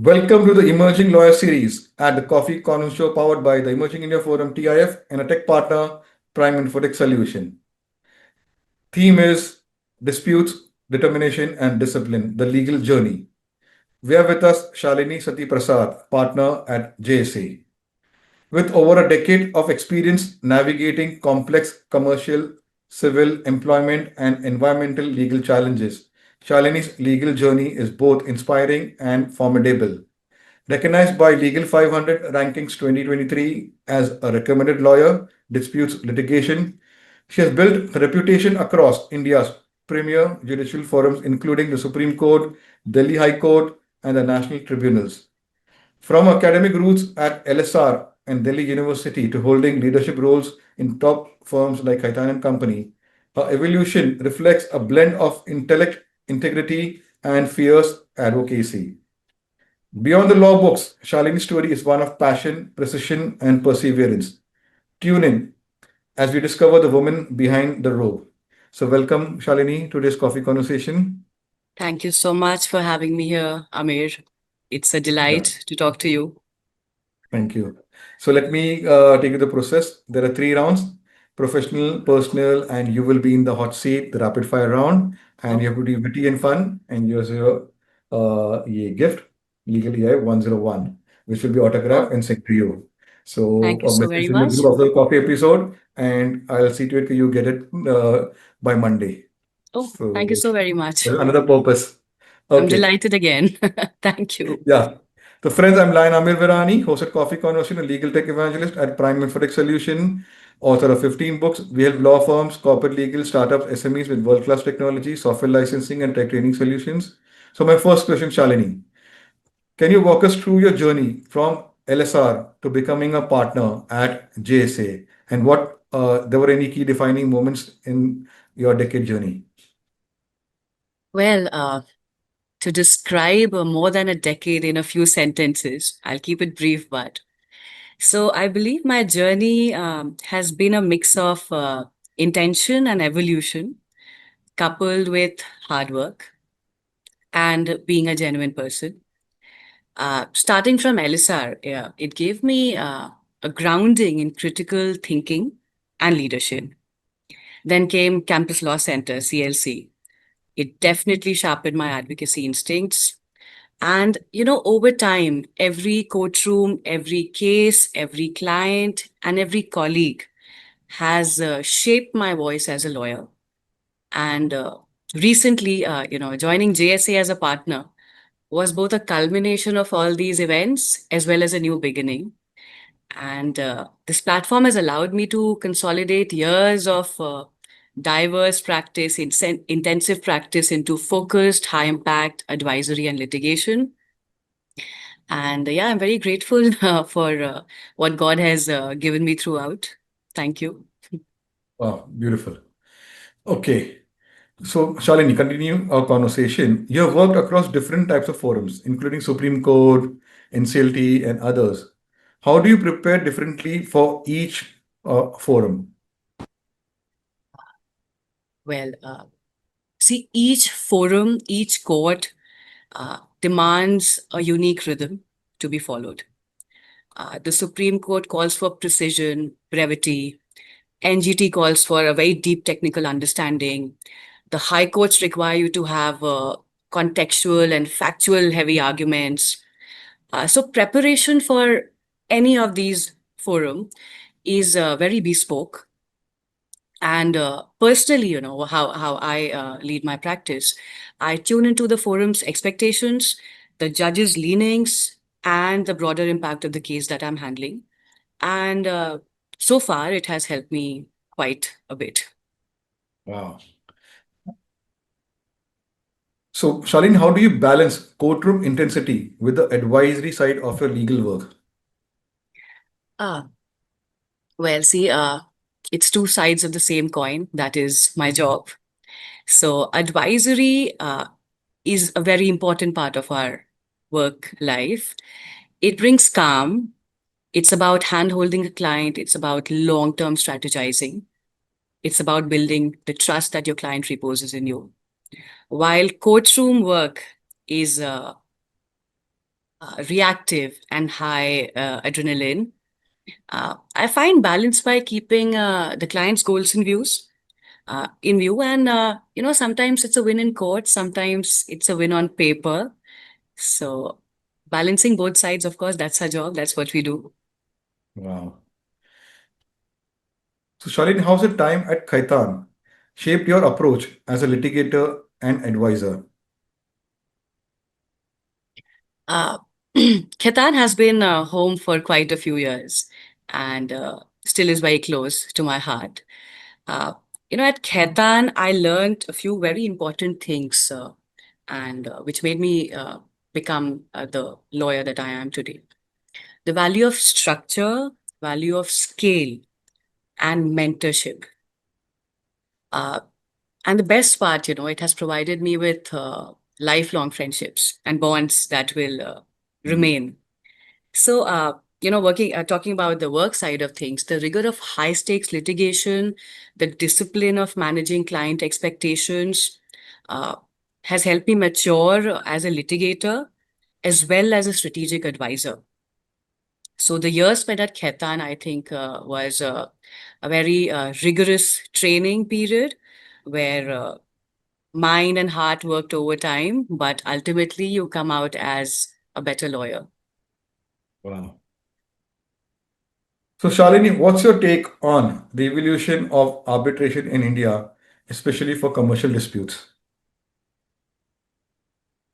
Welcome to the Emerging Lawyer series at the Coffee Corner Show powered by the Emerging India Forum TIF and a tech partner, Prime Infotech Solution. Theme is disputes, determination, and discipline, the legal journey. We have with us Shalini Sati Prasad, partner at JSA. With over a decade of experience navigating complex commercial, civil, employment, and environmental legal challenges, Shalini's legal journey is both inspiring and formidable. Recognized by Legal 500 Rankings 2023 as a recommended lawyer, disputes litigation, she has built a reputation across India's premier judicial forums, including the Supreme Court, Delhi High Court, and the national tribunals. From academic roots at LSR and Delhi University to holding leadership roles in top firms like Khaitan Company, her evolution reflects a blend of intellect, integrity, and fierce advocacy. Beyond the law books, Shalini's story is one of passion, precision, and perseverance. Tune in as we discover the woman behind the robe. So, welcome, Shalini, to this coffee conversation. Thank you so much for having me here, Amir. It's a Yeah, delight to talk to you. thank you. So, let me take you the process. There are three rounds: professional, personal, and you will be in the hot seat, the rapid fire round. And Oh, you have to be witty and fun. And here's your gift, legally I 101, which will be autographed oh, and sent to you. So, thank you a so very message in the much. group of the coffee episode, and I'll see to it that you get it by Monday. Oh, So, thank you so very much. there's another purpose. I'm Okay. delighted again. Thank you. Yeah. So, friends, I'm Lion Amir Virani, host at Coffee Conversation, a legal tech evangelist at Prime Infotech Solution, author of 15 books. We help law firms, corporate legal, startups, SMEs with world-class technology, software licensing, and tech training solutions. So, my first question, Shalini, can you walk us through your journey from LSR to becoming a partner at JSA, and what there were any key defining moments in your decade journey? Well, to describe more than a decade in a few sentences, I'll keep it brief, but so I believe my journey has been a mix of intention and evolution, coupled with hard work and being a genuine person. Starting from LSR, yeah, it gave me a grounding in critical thinking and leadership. Then came Campus Law Center, CLC. It definitely sharpened my advocacy instincts. And, over time, every courtroom, every case, every client, and every colleague has shaped my voice as a lawyer. And recently, joining JSA as a partner was both a culmination of all these events as well as a new beginning. And this platform has allowed me to consolidate years of diverse practice, intensive practice into focused, high impact advisory and litigation. And yeah, I'm very grateful for what God has given me throughout. Thank you. Wow, beautiful. Okay. So, Shalini, continue our conversation. You have worked across different types of forums, including Supreme Court, NCLT, and others. How do you prepare differently for each forum? Well, see, each forum, each court demands a unique rhythm to be followed. The Supreme Court calls for precision, brevity. NGT calls for a very deep technical understanding. The high courts require you to have contextual and factual heavy arguments. So preparation for any of these forum is very bespoke. And personally, how I lead my practice, I tune into the forum's expectations, the judge's leanings, and the broader impact of the case that I'm handling. And so far, it has helped me quite a bit. Wow. So, Shalini, how do you balance courtroom intensity with the advisory side of your legal work? Ah, well, see, it's two sides of the same coin. That is my job. So advisory is a very important part of our work life. It brings calm. It's about hand-holding a client. It's about long-term strategizing. It's about building the trust that your client reposes in you. While courtroom work is reactive and high adrenaline. I find balance by keeping the client's goals in view, and sometimes it's a win in court, sometimes it's a win on paper. So balancing both sides, of course, that's our job. That's what we do. Wow. So, Shalini, how's the time at Khaitan shaped your approach as a litigator and advisor? Uh, Khaitan has been home for quite a few years and still is very close to my heart. Uh, at Khaitan, I learned a few very important things and which made me become the lawyer that I am today. The value of structure, value of scale, and mentorship. Uh, and the best part, it has provided me with lifelong friendships and bonds that will remain. So, talking about the work side of things, the rigor of high stakes litigation, the discipline of managing client expectations uh, has helped me mature as a litigator as well as a strategic advisor. So, the years spent at Khaitan, I think, was a very rigorous training period where mind and heart worked overtime, but ultimately you come out as a better lawyer. Wow. So, Shalini, what's your take on the evolution of arbitration in India, especially for commercial disputes?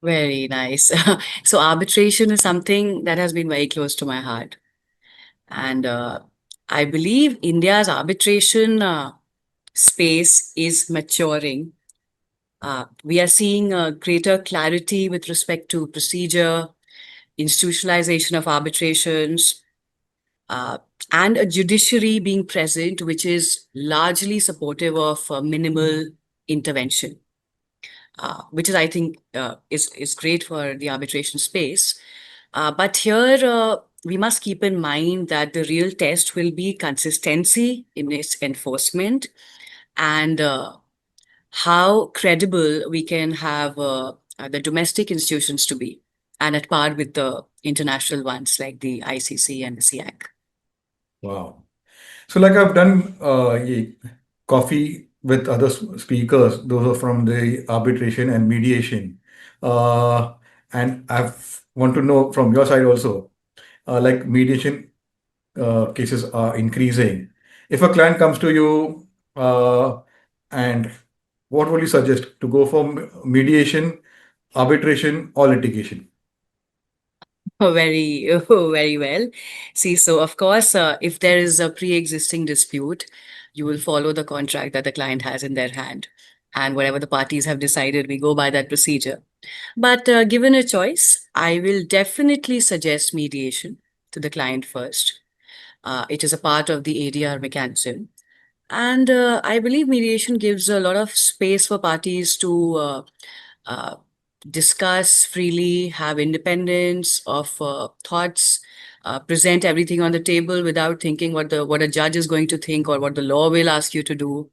Very nice. So arbitration is something that has been very close to my heart. And I believe India's arbitration space is maturing. We are seeing greater clarity with respect to procedure, institutionalization of arbitrations, uh, and a judiciary being present, which is largely supportive of minimal intervention, which is, I think, is great for the arbitration space. But here, we must keep in mind that the real test will be consistency in its enforcement and how credible we can have the domestic institutions to be and at par with the international ones like the ICC and the SIAC. Wow. So, like I've done coffee with other speakers, those are from the arbitration and mediation. Uh, and I've want to know from your side also, like mediation cases are increasing. If a client comes to you, and what would you suggest to go for mediation, arbitration, or litigation? Oh, very, oh, very well. See, so of course, if there is a pre-existing dispute, you will follow the contract that the client has in their hand. And whatever the parties have decided, we go by that procedure. But given a choice, I will definitely suggest mediation to the client first. It is a part of the ADR mechanism. And I believe mediation gives a lot of space for parties to uh, discuss freely, have independence of thoughts, present everything on the table without thinking what a judge is going to think or what the law will ask you to do.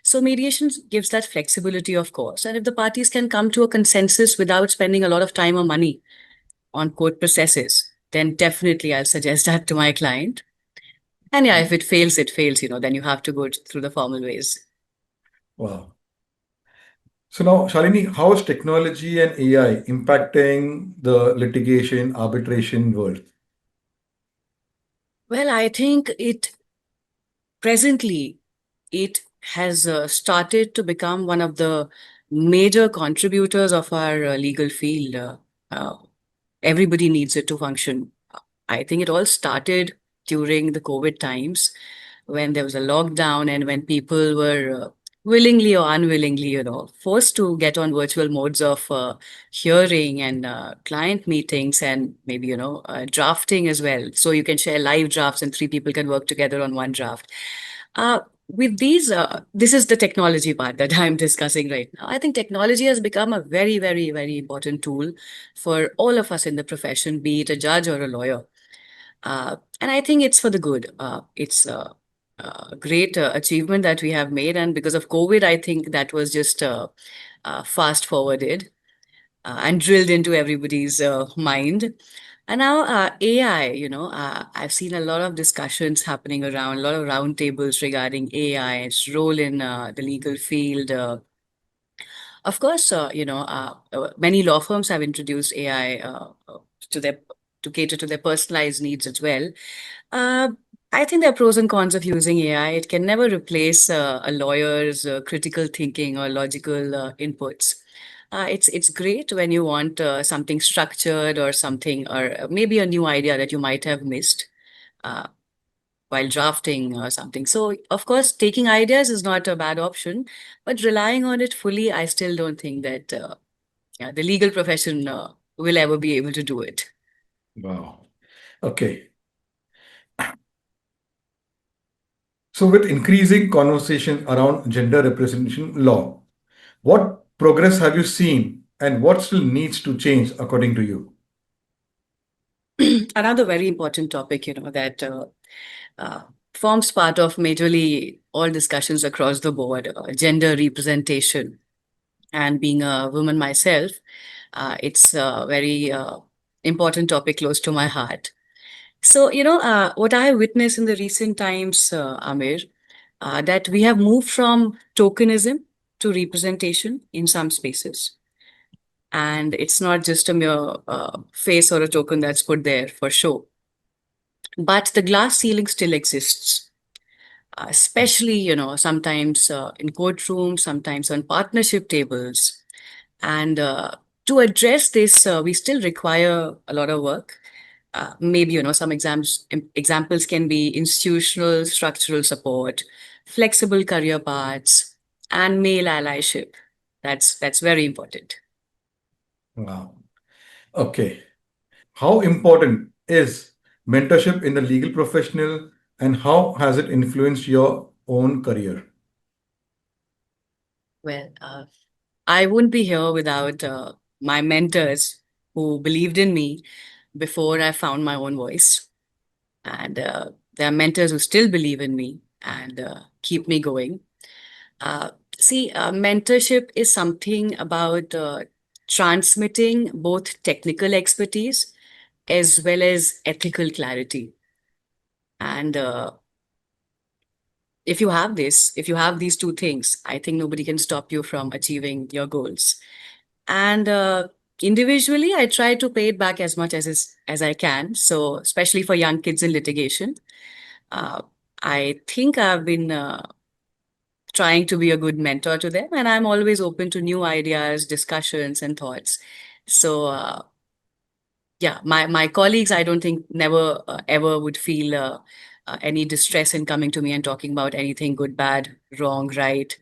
So mediation gives that flexibility, of course. And if the parties can come to a consensus without spending a lot of time or money on court processes, then definitely I'll suggest that to my client. And yeah, if it fails, it fails, then you have to go through the formal ways. Wow. So now, Shalini, how is technology and AI impacting the litigation arbitration world? Well, I think presently, it has started to become one of the major contributors of our legal field. Uh, Everybody needs it to function. I think it all started during the COVID times when there was a lockdown and when people were willingly or unwillingly, forced to get on virtual modes of hearing and client meetings and maybe, drafting as well. So you can share live drafts and three people can work together on one draft. With these, this is the technology part that I'm discussing right now. I think technology has become a very, very, very important tool for all of us in the profession, be it a judge or a lawyer. And I think it's for the good. It's a great achievement that we have made. And because of COVID, I think that was just fast forwarded and drilled into everybody's mind. And now AI, I've seen a lot of discussions happening around, a lot of roundtables regarding AI, its role in the legal field. Of course, many law firms have introduced AI to their to cater to their personalized needs as well. Uh, I think there are pros and cons of using AI. It can never replace a lawyer's critical thinking or logical inputs. It's great when you want something structured or something, or maybe a new idea that you might have missed uh, while drafting or something. So, of course, taking ideas is not a bad option, but relying on it fully, I still don't think that yeah, the legal profession will ever be able to do it. Wow. Okay. So, with increasing conversation around gender representation law, what progress have you seen and what still needs to change according to you? Another very important topic, that uh, forms part of majorly all discussions across the board, gender representation. And being a woman myself, it's a very important topic close to my heart. So, what I have witnessed in the recent times, Amir, that we have moved from tokenism to representation in some spaces. And it's not just a mere face or a token that's put there for show. But the glass ceiling still exists, especially, sometimes in courtrooms, sometimes on partnership tables. And to address this, we still require a lot of work. Maybe, some examples can be institutional structural support, flexible career paths, and male allyship. That's very important. Wow. Okay. How important is mentorship in the legal professional and how has it influenced your own career? Well, I wouldn't be here without my mentors who believed in me before I found my own voice. And there are mentors who still believe in me and keep me going. Uh, Mentorship is something about transmitting both technical expertise as well as ethical clarity. And if you have these two things, I think nobody can stop you from achieving your goals. And individually, I try to pay it back as much as I can. So, especially for young kids in litigation, uh, I think I've been trying to be a good mentor to them, and I'm always open to new ideas, discussions, and thoughts. So, yeah, my colleagues, I don't think never ever would feel any distress in coming to me and talking about anything good, bad, wrong, right.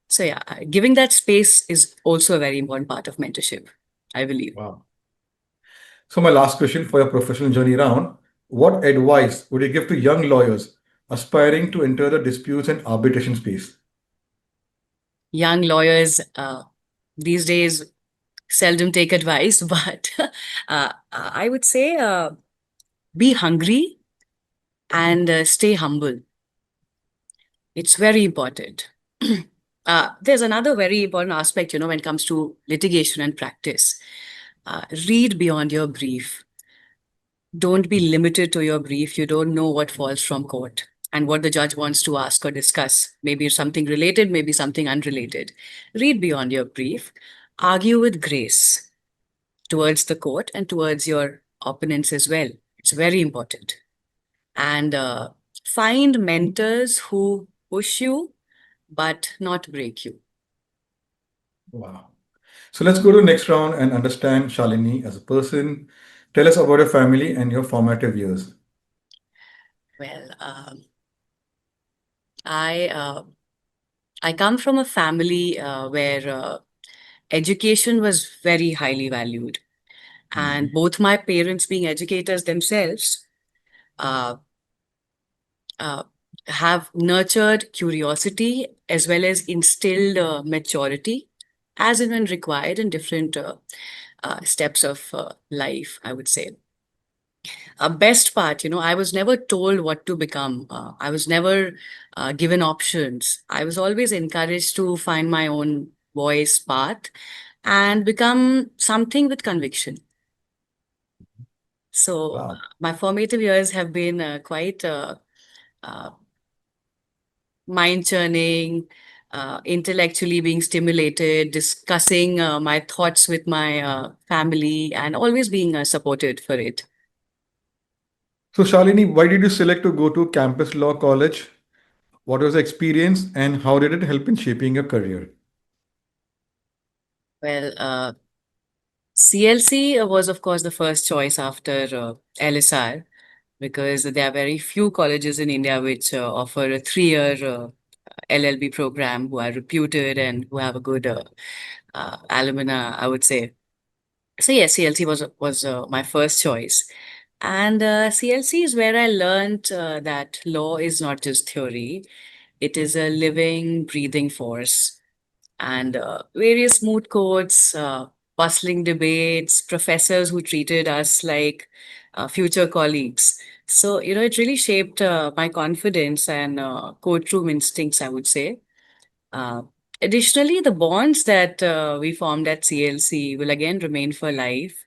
So, yeah, giving that space is also a very important part of mentorship, I believe. Wow. So, my last question for your professional journey round, what advice would you give to young lawyers aspiring to enter the disputes and arbitration space? Young lawyers these days seldom take advice, but I would say be hungry and stay humble. It's very important. There's another very important aspect, when it comes to litigation and practice. Read beyond your brief. Don't be limited to your brief. You don't know what falls from court and what the judge wants to ask or discuss. Maybe it's something related, maybe something unrelated. Read beyond your brief. Argue with grace towards the court and towards your opponents as well. It's very important. And find mentors who push you but not break you. Wow. So, let's go to the next round and understand Shalini as a person. Tell us about your family and your formative years. Well, I I come from a family where education was very highly valued, and Mhm. both my parents, being educators themselves, uh, uh, have nurtured curiosity as well as instilled maturity, as and when required in different steps of life, I would say. Best part, I was never told what to become. I was never given options. I was always encouraged to find my own voice, path, and become something with conviction. So Wow. my formative years have been quite uh, mind churning, intellectually being stimulated, discussing my thoughts with my family, and always being supported for it. So, Shalini, why did you select to go to campus law college? What was the experience and how did it help in shaping your career? Well, CLC was, of course, the first choice after LSR because there are very few colleges in India which offer a 3 year LLB program who are reputed and who have a good alumni, I would say. So yes, CLC was my first choice, and CLC is where I learned that law is not just theory; it is a living, breathing force. And various moot courts, bustling debates, professors who treated us like future colleagues. So it really shaped my confidence and courtroom instincts, I would say. Uh, Additionally, the bonds that we formed at CLC will again remain for life.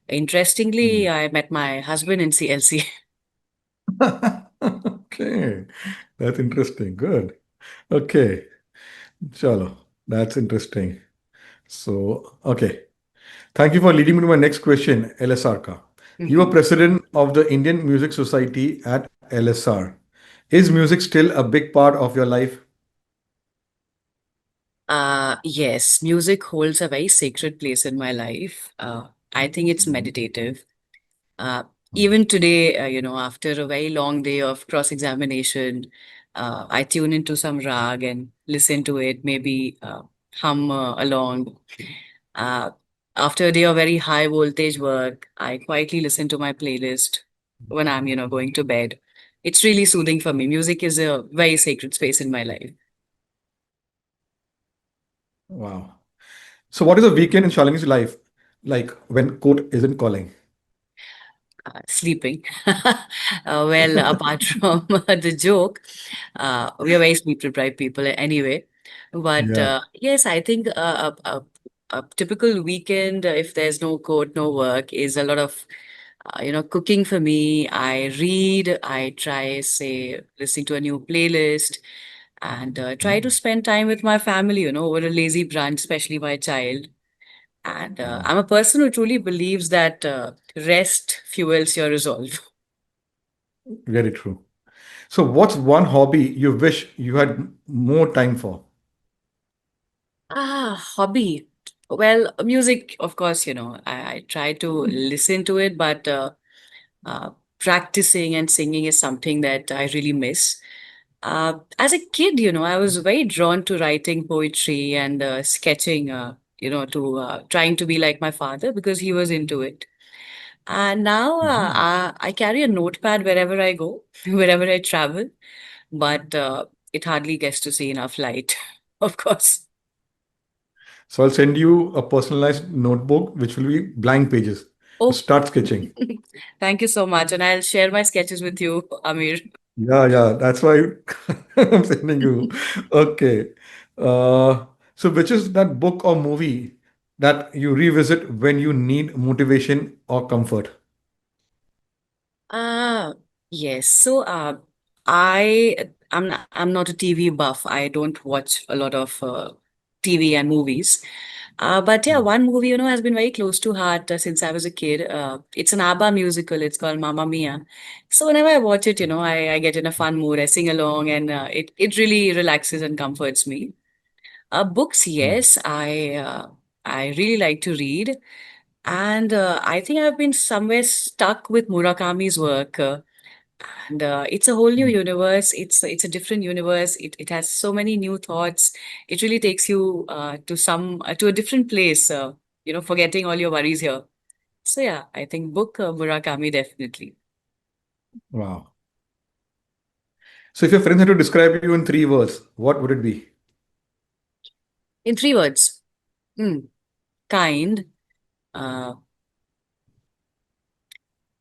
Interestingly, Hmm. I met my husband in CLC. Okay, that's interesting. Good. Okay, chalo, that's interesting. So, okay. Thank you for leading me to my next question, LSR ka. You are Mhm. president of the Indian Music Society at LSR. Is music still a big part of your life? Yes, music holds a very sacred place in my life. I think it's meditative. Uh, Even today, after a very long day of cross examination, I tune into some rag and listen to it, maybe hum along. Uh, After a day of very high voltage work, I quietly listen to my playlist when I'm, going to bed. It's really soothing for me. Music is a very sacred space in my life. Wow. So, what is a weekend in Shalini's life like when court isn't calling? Sleeping. Well, apart from the joke, we are very sleep deprived people anyway. But Yeah. yes, I think a typical weekend, if there's no court, no work, is a lot of cooking for me. I read, I try, say, listening to a new playlist, and try to Mm. spend time with my family, over a lazy brunch, especially my child. And Wow. I'm a person who truly believes that rest fuels your resolve. Very true. So, what's one hobby you wish you had more time for? Hobby. Well, music, of course, I try to listen to it, but uh, practicing and singing is something that I really miss. As a kid, I was very drawn to writing poetry and sketching, to trying to be like my father because he was into it. And now Mhm. I carry a notepad wherever I go, wherever I travel, but it hardly gets to see enough light, of course. So, I'll send you a personalized notebook which will be blank pages. You Oh, start sketching. thank you so much. And I'll share my sketches with you, Amir. Yeah, yeah, that's why I'm sending you. Okay. So, which is that book or movie that you revisit when you need motivation or comfort? Ah, yes. So, I I'm not a TV buff. I don't watch a lot of TV and movies. But yeah, one movie has been very close to heart since I was a kid. It's an ABBA musical. It's called Mamma Mia. So whenever I watch it, I get in a fun mood. I sing along, and it really relaxes and comforts me. Books, Mm. yes, I really like to read. And I think I've been somewhere stuck with Murakami's work. And it's a whole new universe. It's a different universe. It has so many new thoughts. It really takes you to a different place. Forgetting all your worries here. So yeah, I think book Murakami definitely. Wow. So, if your friends had to describe you in 3 words, what would it be? In 3 words, hmm, kind, uh,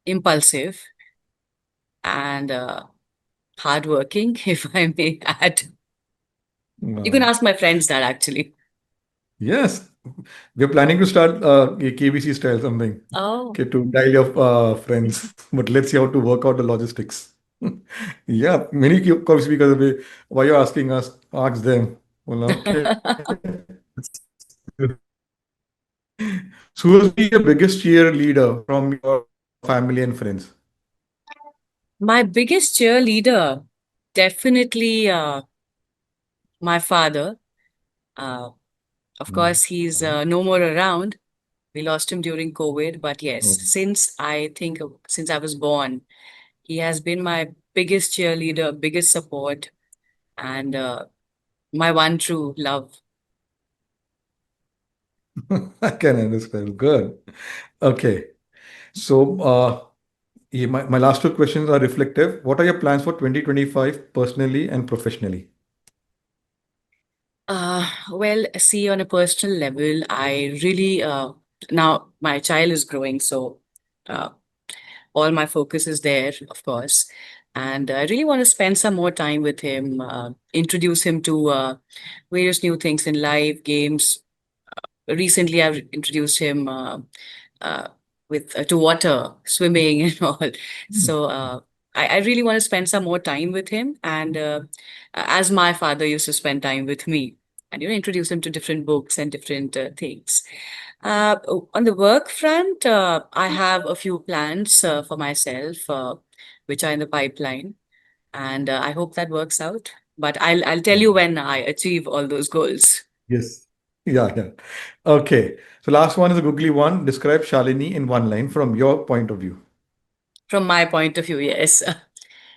impulsive, and hardworking. If I may add, you can Wow. ask my friends that actually. Yes, we're planning to start a KBC style something. Oh. Okay, to dial your friends, but let's see how to work out the logistics. Yeah, many coffee speakers will be, why you're asking us? Ask them. Well, okay. So, who's be your biggest cheerleader from your family and friends? My biggest cheerleader, definitely my father. Uh, of Mm. course, he's no more around. We lost him during COVID, but yes, Oh. since I was born, he has been my biggest cheerleader, biggest support, and my one true love. I can understand. Good. Okay. So, my last two questions are reflective. What are your plans for 2025 personally and professionally? Well, see, on a personal level, I really now my child is growing, so uh, all my focus is there, of course. And I really want to spend some more time with him, introduce him to various new things in life, games. Recently, I've introduced him uh, with to water, swimming, and all. So I really want to spend some more time with him, and as my father used to spend time with me, and introduce him to different books and different things. On the work front, I have a few plans for myself, which are in the pipeline, and I hope that works out. But I'll tell you when I achieve all those goals. Yes. Yeah, yeah. Okay. So last one is a googly one. Describe Shalini in one line from your point of view. From my point of view, yes.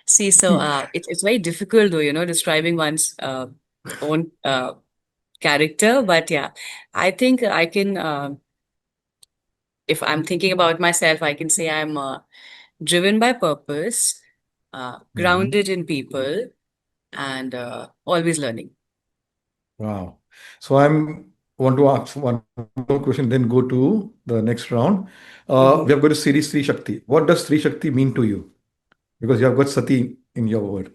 See, so it's very difficult, though, describing one's own character. But yeah, I think I can, if I'm thinking about myself, I can say I'm driven by purpose, Mhm. grounded in people, and always learning. Wow. So I'm want to ask one more question, then go to the next round. We Mhm. have got a series Sri Shakti. What does Sri Shakti mean to you? Because you have got Sati in your word,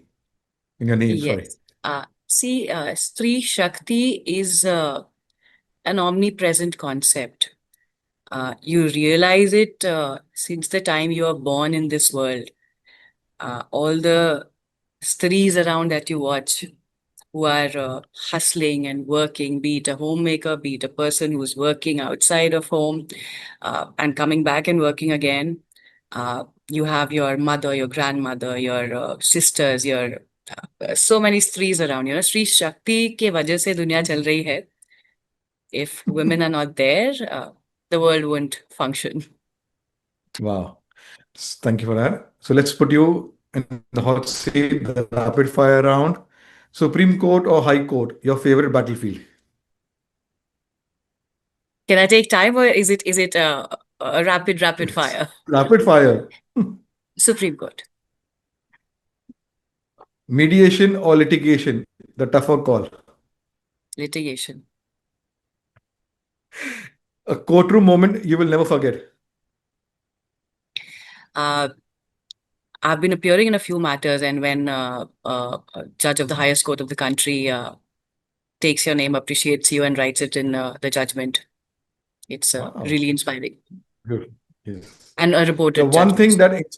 in your name, sorry. Yes. See, Stree Shakti is an omnipresent concept. You realize it since the time you are born in this world. All the stories around that you watch who are hustling and working, be it a homemaker, be it a person who's working outside of home and coming back and working again. You have your mother, your grandmother, your sisters, your so many strees around. Stree Shakti ke wajah se dunya chal rahi hai. If women are not there, the world won't function. Wow. Thank you for that. So let's put you in the hot seat, the rapid fire round. Supreme Court or High Court, your favorite battlefield? Can I take time, or is it a rapid It's fire? rapid fire. Supreme Court. Mediation or litigation, the tougher call. Litigation. A courtroom moment you will never forget. Uh, I've been appearing in a few matters, and when a judge of the highest court of the country takes your name, appreciates you, and writes it in the judgment, it's Wow. really inspiring. Good. Yes. And a The reported one thing judgment.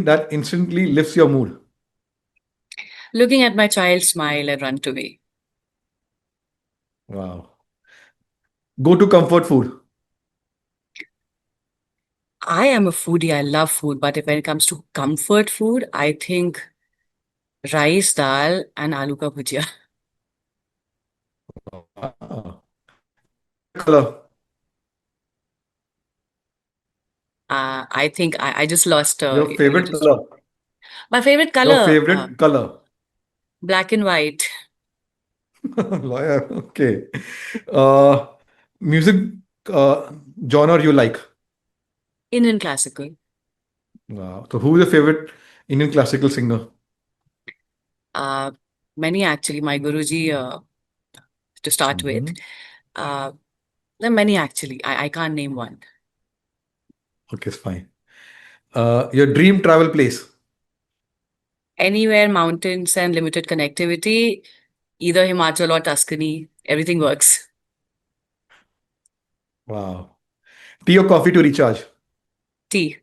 that instantly lifts your mood. Looking at my child smile and run to me. Wow. Go to comfort food. I am a foodie. I love food, but when it comes to comfort food, I think rice, dal, and aloo ka bhujia. Wow. Favorite color. I think I just lost. Your You favorite just color. my favorite Your color, favorite color. black and white. Lawyer. Okay. Uh, music uh, genre you like. Indian classical. Wow. So who is your favorite Indian classical singer? Uh, Many actually. My Guruji to start with. Mhm. Uh, there are many actually. I can't name one. Okay, it's fine. Your dream travel place. Anywhere, mountains and limited connectivity, either Himachal or Tuscany. everything works. Wow. Tea or coffee to recharge? Tea.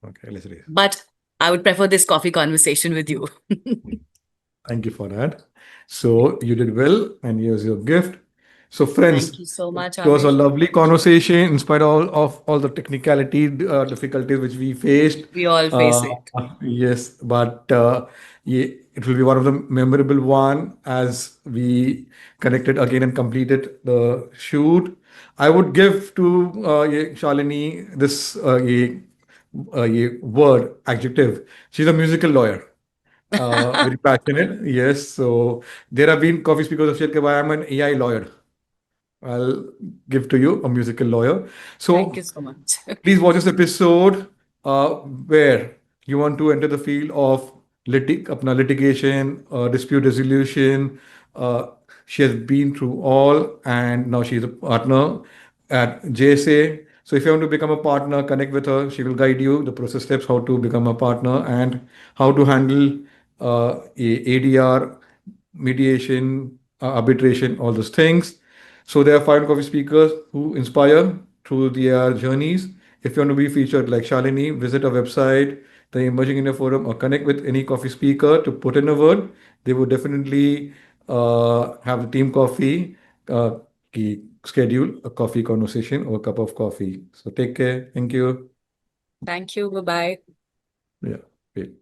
Okay, let's read. But I would prefer this coffee conversation with you. Thank you for that. So you did well, and here's your gift. So, Thank friends, you so much, it was a Adarsh. lovely conversation in spite of all the technicality difficulties which we faced. We all face Uh, it. yes, but yeah, it will be one of the memorable one as we connected again and completed the shoot. I would give to yeah, Shalini this yeah, word adjective. She's a musical lawyer. Very passionate. Yes. So there have been coffee speakers who said, "Ki, "I am an AI lawyer." I'll give to you a musical lawyer. Thank you So so much. please watch this episode where you want to enter the field of litigation, dispute resolution. Uh, she has been through all, and now she's a partner at JSA. So if you want to become a partner, connect with her. She will guide you the process steps, how to become a partner, and how to handle ADR, mediation, arbitration, all those things. So there are five coffee speakers who inspire through their journeys. If you want to be featured like Shalini, visit our website, the Emerging India Forum, or connect with any coffee speaker to put in a word. They would definitely have a team coffee, schedule a coffee conversation or a cup of coffee. So take care. Thank you. Thank you. Bye bye. Yeah. Great.